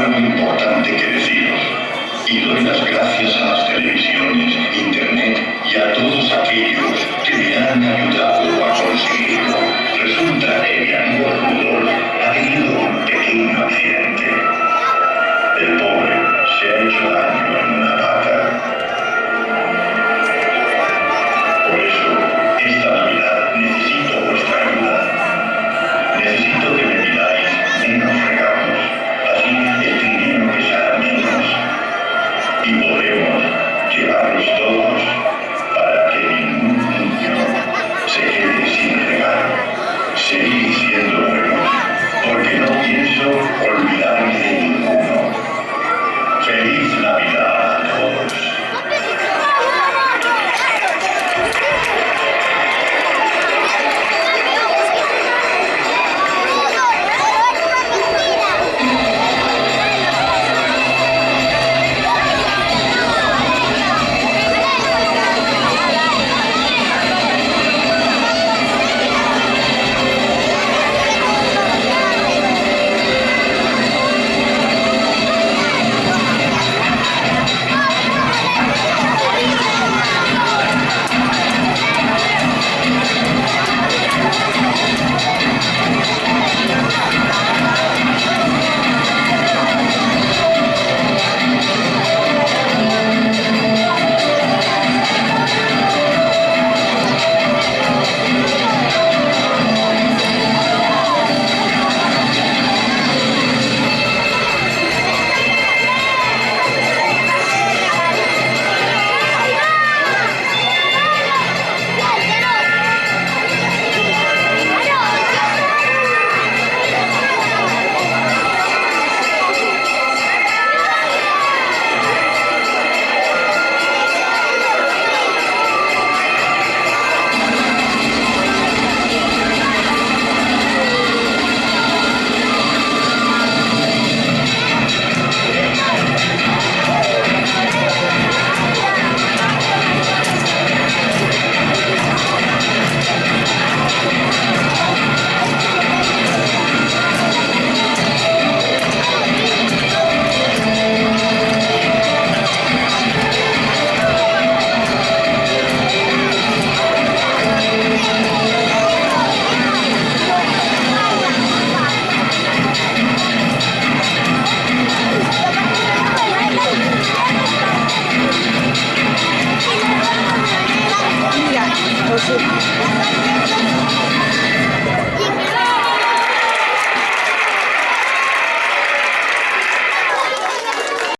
algo importante que deciros. Y doy las gracias a las televisiones, internet y a todos aquellos que me han ayudado a conseguirlo. Resulta que mi amigo Rudolf ha tenido un pequeño accidente. El pobre se ha hecho daño en una pata. Por eso, esta Navidad necesito vuestra ayuda. Necesito que me pidáis menos regalos, así el dinero que será menos. Y podemos llevarlos todos para que ningún niño se quede sin regalo. Seguid siendo buenos, porque no pienso olvidarme de ninguno. ¡Feliz Navidad a todos! Mira,